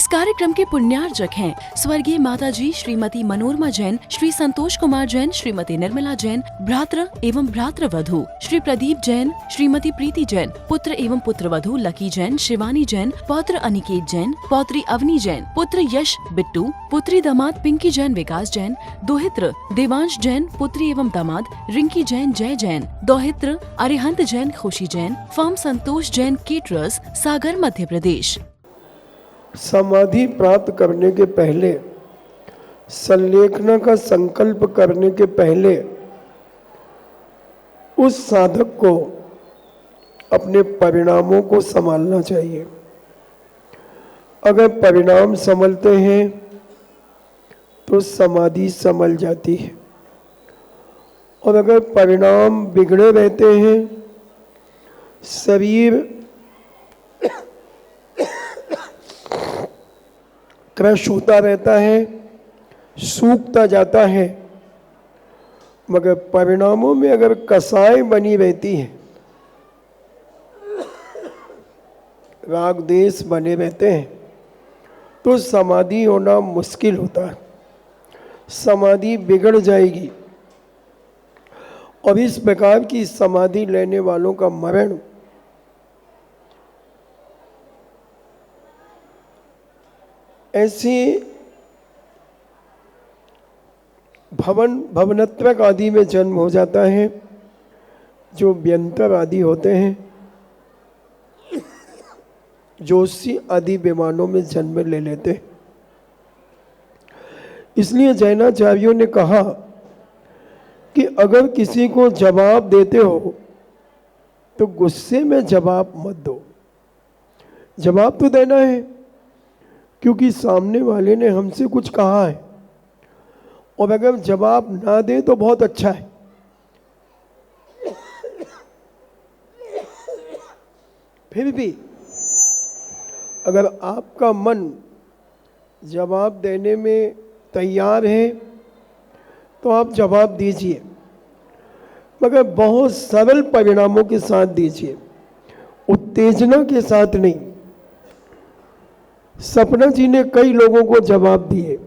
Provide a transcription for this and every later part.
इस कार्यक्रम के पुण्यार्जक हैं स्वर्गीय माताजी श्रीमती मनोरमा जैन, श्री संतोष कुमार जैन, श्रीमती निर्मला जैन, भ्रातृ एवं भ्रातृवधू श्री प्रदीप जैन, श्रीमती प्रीति जैन, पुत्र एवं पुत्रवधू लकी जैन, शिवानी जैन, पौत्र अनिकेत जैन, पौत्री अवनी जैन, पुत्र यश बिट्टू, पुत्री दामाद पिंकी जैन विकास जैन, दोहित्र देवांश जैन, पुत्री एवं दामाद रिंकी जैन जय जैन, दोहित्र अरिहंत जैन खुशी जैन, फर्म संतोष जैन केटरर्स, सागर मध्य प्रदेश। समाधि प्राप्त करने के पहले, संलेखना का संकल्प करने के पहले उस साधक को अपने परिणामों को संभालना चाहिए। अगर परिणाम संभलते हैं तो समाधि संभल जाती है, और अगर परिणाम बिगड़े रहते हैं, शरीर क्रश होता रहता है, सूखता जाता है, मगर परिणामों में अगर कसाई बनी रहती है, राग देश बने रहते हैं, तो समाधि होना मुश्किल होता है, समाधि बिगड़ जाएगी। और इस प्रकार की समाधि लेने वालों का मरण ऐसे भवनत्वक आदि में जन्म हो जाता है, जो व्यंतर आदि होते हैं, जोशी आदि विमानों में जन्म ले लेते हैं। इसलिए जैनाचार्यों ने कहा कि अगर किसी को जवाब देते हो तो गुस्से में जवाब मत दो। जवाब तो देना है, क्योंकि सामने वाले ने हमसे कुछ कहा है, और अगर जवाब ना दे तो बहुत अच्छा है। फिर भी अगर आपका मन जवाब देने में तैयार है तो आप जवाब दीजिए, मगर बहुत सरल परिणामों के साथ दीजिए, उत्तेजना के साथ नहीं। सपना जी ने कई लोगों को जवाब दिए।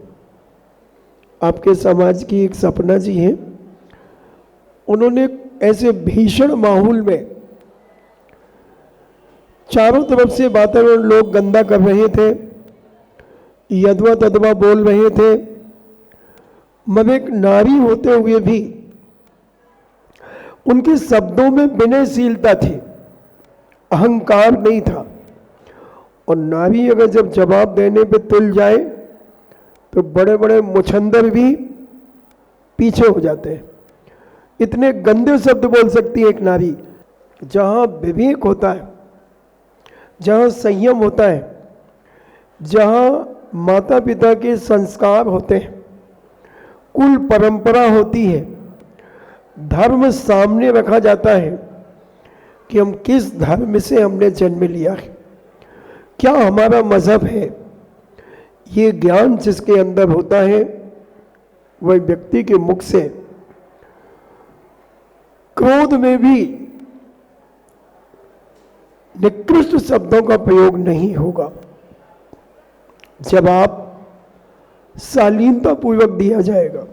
आपके समाज की एक सपना जी हैं, उन्होंने ऐसे भीषण माहौल में चारों तरफ से वातावरण लोग गंदा कर रहे थे, यदवा तदवा बोल रहे थे, मगर एक नारी होते हुए भी उनके शब्दों में विनयशीलता थी, अहंकार नहीं था। और नारी अगर जब जवाब देने पे तुल जाए तो बड़े बड़े मुछंदर भी पीछे हो जाते हैं। इतने गंदे शब्द बोल सकती है एक नारी। जहाँ विवेक होता है, जहाँ संयम होता है, जहाँ माता पिता के संस्कार होते हैं, कुल परंपरा होती है, धर्म सामने रखा जाता है कि हम किस धर्म से हमने जन्म लिया है, क्या हमारा मजहब है, ये ज्ञान जिसके अंदर होता है, वह व्यक्ति के मुख से क्रोध में भी निकृष्ट शब्दों का प्रयोग नहीं होगा। जवाब शालीनता पूर्वक दिया जाएगा।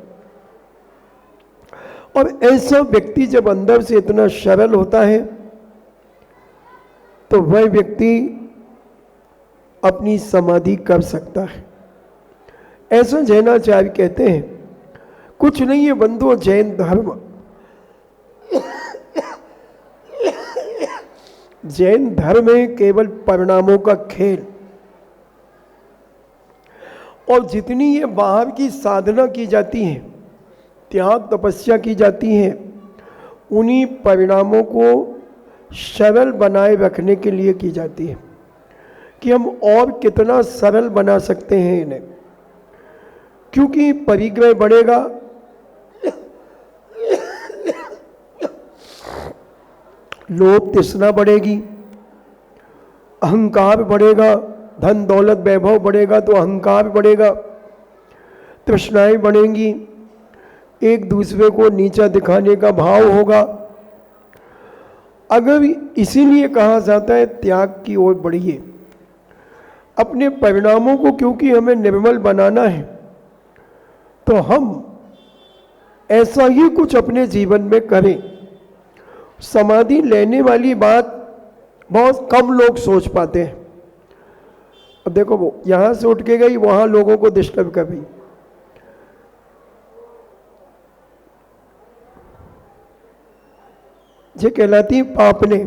और ऐसा व्यक्ति जब अंदर से इतना सरल होता है तो वह व्यक्ति अपनी समाधि कर सकता है। ऐसा जैनाचार्य कहते हैं, कुछ नहीं है बंधुओं जैन धर्म। जैन धर्म है केवल परिणामों का खेल, और जितनी ये बाहर की साधना की जाती है, त्याग तपस्या की जाती है, उन्हीं परिणामों को सरल बनाए रखने के लिए की जाती है कि हम और कितना सरल बना सकते हैं इन्हें। क्योंकि परिग्रह बढ़ेगा, लोभ तृष्णा बढ़ेगी, अहंकार बढ़ेगा, धन दौलत वैभव बढ़ेगा तो अहंकार बढ़ेगा, तृष्णाएं बढ़ेंगी, एक दूसरे को नीचा दिखाने का भाव होगा। अगर इसीलिए कहा जाता है त्याग की ओर बढ़िए। अपने परिणामों को क्योंकि हमें निर्मल बनाना है, तो हम ऐसा ही कुछ अपने जीवन में करें। समाधि लेने वाली बात बहुत कम लोग सोच पाते हैं। अब देखो, वो यहां से उठ के गई, वहां लोगों को डिस्टर्ब कर रही। ये कहलाती है पापने।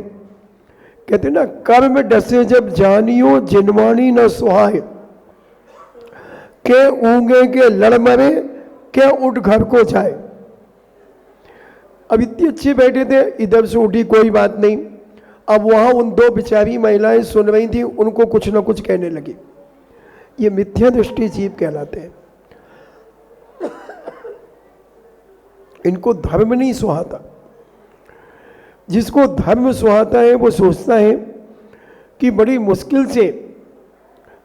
कहते ना, कर्म डसे जब जानियो जिनवानी न सुहाए, के ऊंगे के लड़ मरे, के उठ घर को जाए। अब इतनी अच्छी बैठे थे, इधर से उठी, कोई बात नहीं। अब वहां उन दो बेचारी महिलाएं सुन रही थी, उनको कुछ ना कुछ कहने लगी। ये मिथ्या दृष्टि जीव कहलाते हैं। इनको धर्म नहीं सुहाता। जिसको धर्म सुहाता है वो सोचता है कि बड़ी मुश्किल से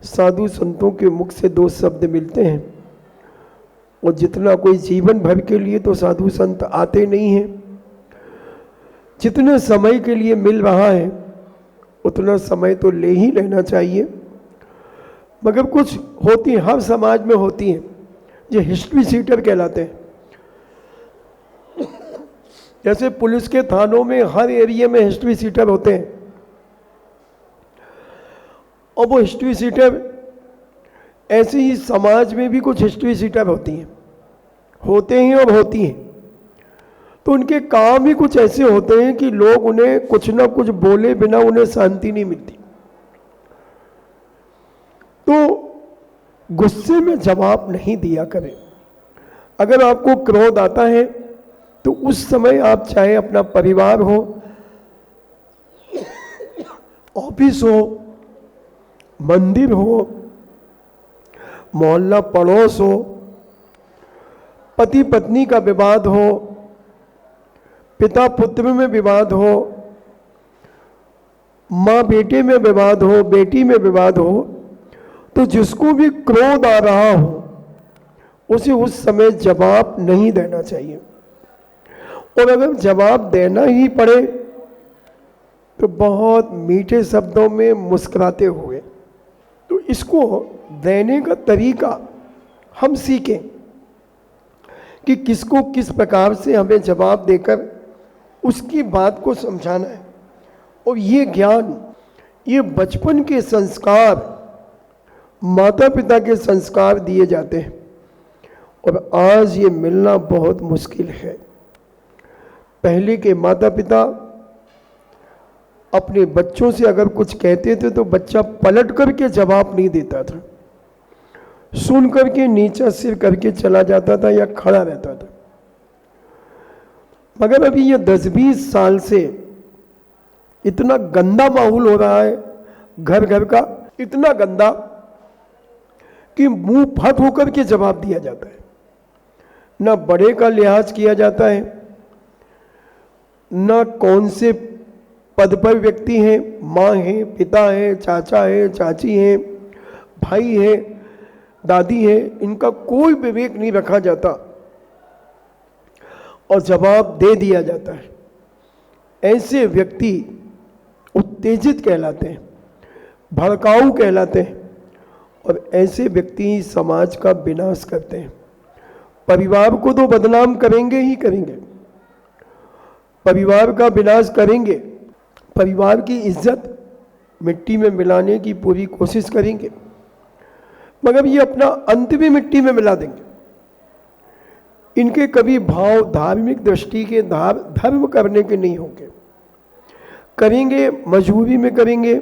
साधु संतों के मुख से दो शब्द मिलते हैं, और जितना कोई जीवन भर के लिए तो साधु संत आते नहीं हैं। जितने समय के लिए मिल रहा है उतना समय तो ले ही लेना चाहिए। मगर कुछ होती, हर समाज में होती हैं, ये हिस्ट्री सीटर कहलाते हैं। जैसे पुलिस के थानों में हर एरिया में हिस्ट्री सीटर होते हैं, और वो हिस्ट्री सीटर ऐसे ही समाज में भी कुछ हिस्ट्री सीटर होती हैं, होते हैं और होती हैं। तो उनके काम ही कुछ ऐसे होते हैं कि लोग उन्हें कुछ ना कुछ बोले बिना उन्हें शांति नहीं मिलती। तो गुस्से में जवाब नहीं दिया करें। अगर आपको क्रोध आता है तो उस समय आप चाहे अपना परिवार हो, ऑफिस हो, मंदिर हो, मोहल्ला पड़ोस हो, पति पत्नी का विवाद हो, पिता पुत्र में विवाद हो, माँ बेटे में विवाद हो, बेटी में विवाद हो, तो जिसको भी क्रोध आ रहा हो उसे उस समय जवाब नहीं देना चाहिए। और अगर जवाब देना ही पड़े तो बहुत मीठे शब्दों में मुस्कुराते हुए। तो इसको देने का तरीका हम सीखें कि किसको किस प्रकार से हमें जवाब देकर उसकी बात को समझाना है। और ये ज्ञान, ये बचपन के संस्कार, माता पिता के संस्कार दिए जाते हैं, और आज ये मिलना बहुत मुश्किल है। पहले के माता पिता अपने बच्चों से अगर कुछ कहते थे तो बच्चा पलट करके जवाब नहीं देता था, सुन करके नीचा सिर करके चला जाता था या खड़ा रहता था। मगर अभी ये 10-20 साल से इतना गंदा माहौल हो रहा है घर घर का, इतना गंदा कि मुंह फट होकर के जवाब दिया जाता है। ना बड़े का लिहाज किया जाता है, ना कौन से पद पर व्यक्ति हैं, माँ है, पिता है, चाचा है, चाची है, भाई है, दादी है, इनका कोई विवेक नहीं रखा जाता और जवाब दे दिया जाता है। ऐसे व्यक्ति उत्तेजित कहलाते हैं, भड़काऊ कहलाते हैं, और ऐसे व्यक्ति समाज का विनाश करते हैं। परिवार को तो बदनाम करेंगे ही करेंगे, परिवार का विनाश करेंगे, परिवार की इज्जत मिट्टी में मिलाने की पूरी कोशिश करेंगे, मगर ये अपना अंत भी मिट्टी में मिला देंगे। इनके कभी भाव धार्मिक दृष्टि के धर्म करने के नहीं होंगे। करेंगे मजबूरी में करेंगे,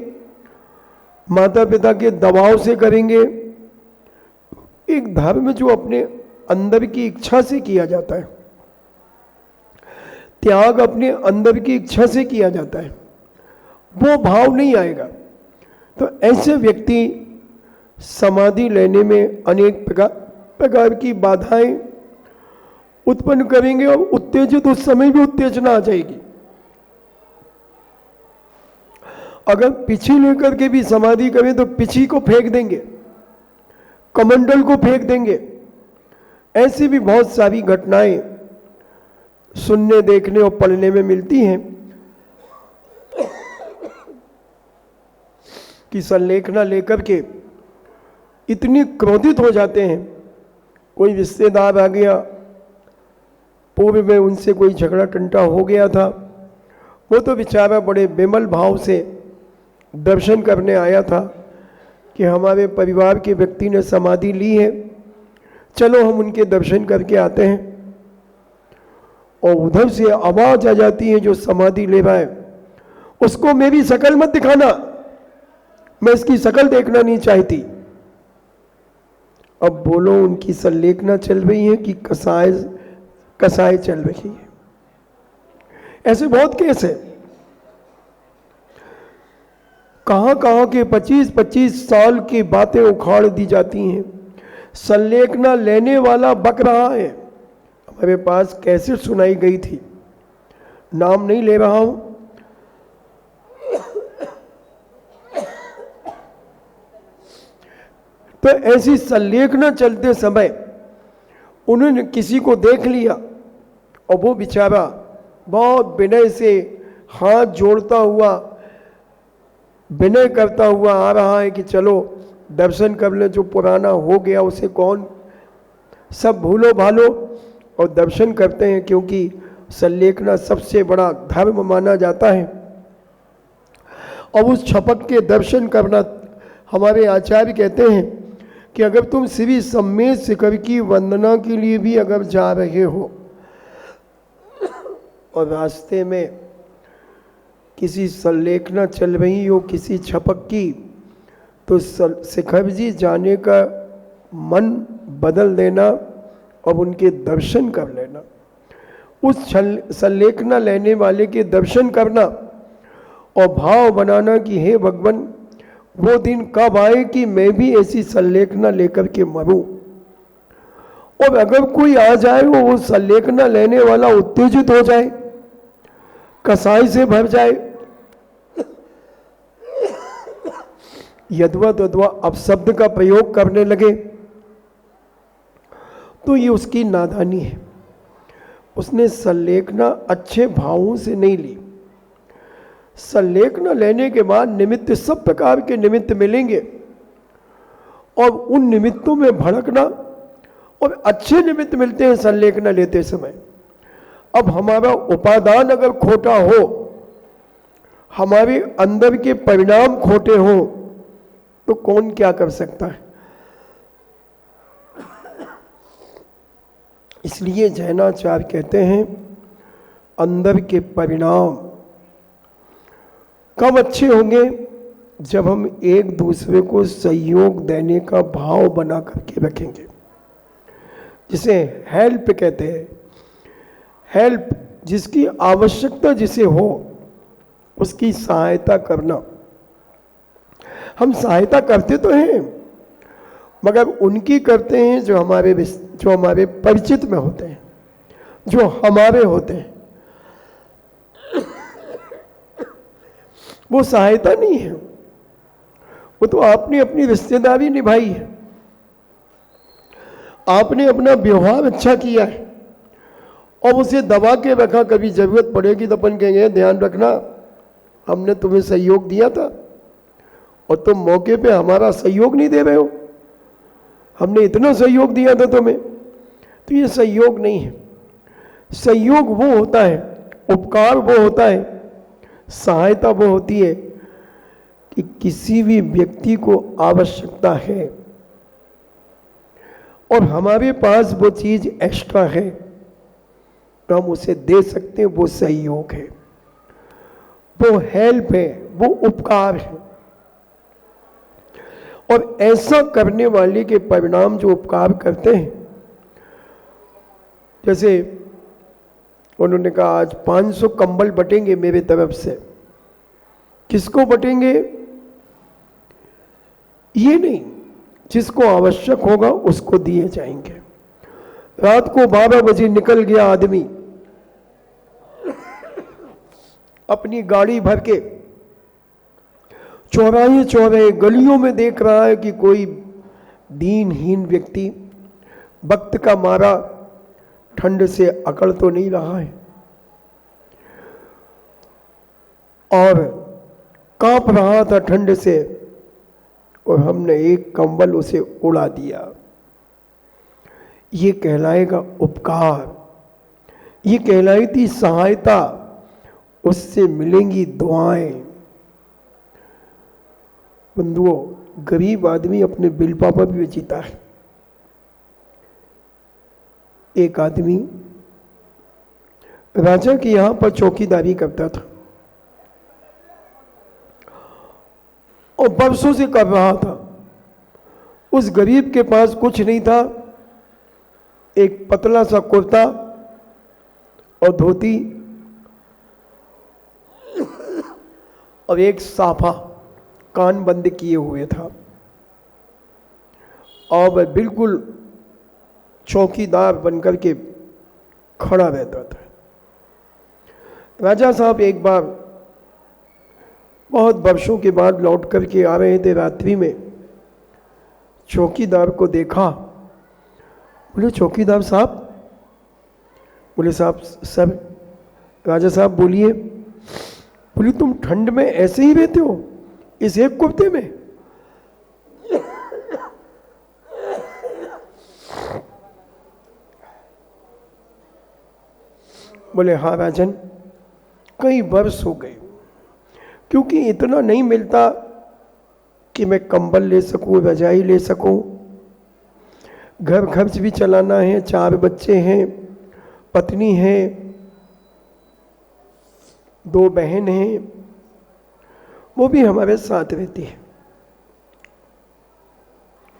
माता पिता के दबाव से करेंगे। एक धर्म जो अपने अंदर की इच्छा से किया जाता है, त्याग अपने अंदर की इच्छा से किया जाता है, वो भाव नहीं आएगा। तो ऐसे व्यक्ति समाधि लेने में अनेक प्रकार की बाधाएं उत्पन्न करेंगे, और उत्तेजित उस समय भी उत्तेजना आ जाएगी। अगर पिछी लेकर के भी समाधि करें तो पिछी को फेंक देंगे, कमंडल को फेंक देंगे। ऐसी भी बहुत सारी घटनाएं सुनने, देखने और पढ़ने में मिलती हैं कि संलेखना लेकर के इतनी क्रोधित हो जाते हैं। कोई रिश्तेदार आ गया, पूर्व में उनसे कोई झगड़ा टंटा हो गया था, वो तो बेचारा बड़े बेमल भाव से दर्शन करने आया था कि हमारे परिवार के व्यक्ति ने समाधि ली है, चलो हम उनके दर्शन करके आते हैं। और उधर से आवाज आ जाती है जो समाधि ले रहा है, उसको मेरी शकल मत दिखाना, मैं इसकी शकल देखना नहीं चाहती। अब बोलो, उनकी संलेखना चल रही है कि कसाय चल रही है? ऐसे बहुत केस है। कहां के 25-25 साल की बातें उखाड़ दी जाती हैं। संलेखना लेने वाला बक रहा है। हमारे पास कैसेट सुनाई गई थी, नाम नहीं ले रहा हूं। तो ऐसी संलेखना चलते समय उन्होंने किसी को देख लिया और वो बेचारा बहुत विनय से हाथ जोड़ता हुआ, विनय करता हुआ आ रहा है कि चलो दर्शन कर ले, जो पुराना हो गया उसे कौन, सब भूलो भालो और दर्शन करते हैं, क्योंकि संलेखना सबसे बड़ा धर्म माना जाता है। और उस छपक के दर्शन करना, हमारे आचार्य कहते हैं कि अगर तुम श्री सम्मेद शिखर की वंदना के लिए भी अगर जा रहे हो और रास्ते में किसी संलेखना चल रही हो किसी छपक की, तो शिखर जी जाने का मन बदल देना और उनके दर्शन कर लेना। उस संलेखना लेने वाले के दर्शन करना और भाव बनाना कि हे भगवान, वो दिन कब आए कि मैं भी ऐसी संलेखना लेकर के मरूं। और अगर कोई आ जाए वो संलेखना लेने वाला उत्तेजित हो जाए, कसाई से भर जाए, यद्वा तद्वा अपशब्द का प्रयोग करने लगे, तो ये उसकी नादानी है। उसने संलेखना अच्छे भावों से नहीं ली। संलेखना लेने के बाद निमित्त, सब प्रकार के निमित्त मिलेंगे और उन निमित्तों में भड़कना, और अच्छे निमित्त मिलते हैं संलेखना लेते समय। अब हमारा उपादान अगर खोटा हो, हमारे अंदर के परिणाम खोटे हो, तो कौन क्या कर सकता है। इसलिए जैनाचार्य कहते हैं अंदर के परिणाम कब अच्छे होंगे, जब हम एक दूसरे को सहयोग देने का भाव बना करके रखेंगे, जिसे हेल्प कहते हैं। हेल्प, जिसकी आवश्यकता जिसे हो उसकी सहायता करना। हम सहायता करते तो हैं, मगर उनकी करते हैं जो हमारे परिचित में होते हैं, जो हमारे होते हैं। वो सहायता नहीं है, वो तो आपने अपनी रिश्तेदारी निभाई है, आपने अपना व्यवहार अच्छा किया है और उसे दबा के रखा। कभी जरूरत पड़ेगी तो अपन कहेंगे ध्यान रखना, हमने तुम्हें सहयोग दिया था और तुम मौके पे हमारा सहयोग नहीं दे रहे हो, हमने इतना सहयोग दिया था तुम्हें। तो ये सहयोग नहीं है। सहयोग वो होता है, उपकार वो होता है, सहायता वो होती है कि किसी भी व्यक्ति को आवश्यकता है और हमारे पास वो चीज एक्स्ट्रा है तो हम उसे दे सकते हैं। वो सहयोग है, वो हेल्प है, वो उपकार है। और ऐसा करने वाले के परिणाम जो उपकार करते हैं, जैसे उन्होंने कहा आज 500 कंबल बटेंगे मेरे तरफ से, किसको बटेंगे ये नहीं, जिसको आवश्यक होगा उसको दिए जाएंगे। रात को 12 बजे निकल गया आदमी अपनी गाड़ी भर के, चौराहे गलियों में देख रहा है कि कोई दीनहीन व्यक्ति वक्त का मारा ठंड से अकड़ तो नहीं रहा है और कांप रहा था ठंड से, और हमने एक कंबल उसे उड़ा दिया। ये कहलाएगा उपकार, ये कहलाती सहायता, उससे मिलेंगी दुआएं। बंधुओं, गरीब आदमी अपने बिल पापा भी जीता है। एक आदमी राजा के यहां पर चौकीदारी करता था और बरसों से कर रहा था। उस गरीब के पास कुछ नहीं था, एक पतला सा कुर्ता और धोती और एक साफा कान बंद किए हुए था, और वह बिल्कुल चौकीदार बनकर के खड़ा रहता था। राजा साहब एक बार बहुत वर्षों के बाद लौट करके आ रहे थे, रात्रि में चौकीदार को देखा। बोले, चौकीदार साहब। बोले, साहब सर। राजा साहब बोलिए। बोले, तुम ठंड में ऐसे ही रहते हो इस एक कुर्ते में? बोले, हाँ राजन, कई वर्ष हो गए, क्योंकि इतना नहीं मिलता कि मैं कंबल ले सकूं, रजाई ले सकूं, घर खर्च भी चलाना है, 4 बच्चे हैं, पत्नी है, 2 बहन हैं, वो भी हमारे साथ रहती है।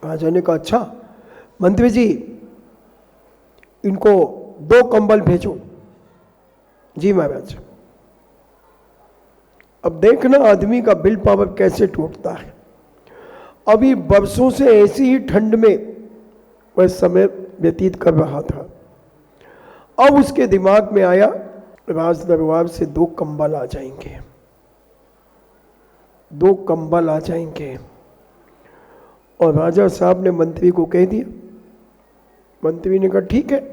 राजा ने कहा, अच्छा मंत्री जी, इनको 2 कंबल भेजो। जी महाराज। अब देखना आदमी का विल पावर कैसे टूटता है। अभी बरसों से ऐसी ही ठंड में वह समय व्यतीत कर रहा था। अब उसके दिमाग में आया, राज दरबार से 2 कंबल आ जाएंगे, 2 कंबल आ जाएंगे। और राजा साहब ने मंत्री को कह दिया। मंत्री ने कहा, ठीक है।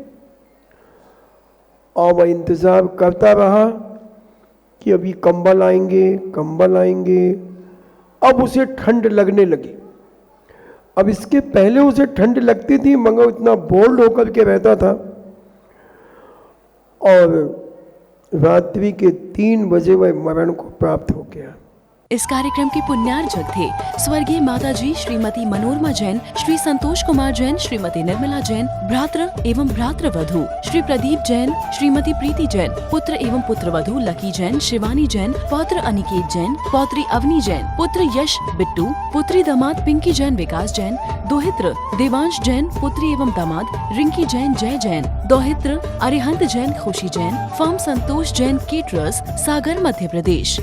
और वह इंतजार करता रहा कि अभी कंबल आएंगे, कंबल आएंगे। अब उसे ठंड लगने लगी। अब इसके पहले उसे ठंड लगती थी, मगर इतना बोल्ड होकर के रहता था। और रात्रि के 3 बजे वह मरण को प्राप्त हो गया। इस कार्यक्रम के पुण्यार्जक थे स्वर्गीय माताजी श्रीमती मनोरमा जैन, श्री संतोष कुमार जैन, श्रीमती निर्मला जैन, भ्रातृ एवं भ्रातृवधू श्री प्रदीप जैन, श्रीमती प्रीति जैन, पुत्र एवं पुत्रवधू लकी जैन, शिवानी जैन, पौत्र अनिकेत जैन, पौत्री अवनी जैन, पुत्र यश बिट्टू, पुत्री दामाद पिंकी जैन विकास जैन, दोहित्र देवांश जैन, पुत्री एवं दामाद रिंकी जैन जय जैन, दोहित्र अरिहंत जैन खुशी जैन, फर्म संतोष जैन केटरर्स, सागर मध्य प्रदेश।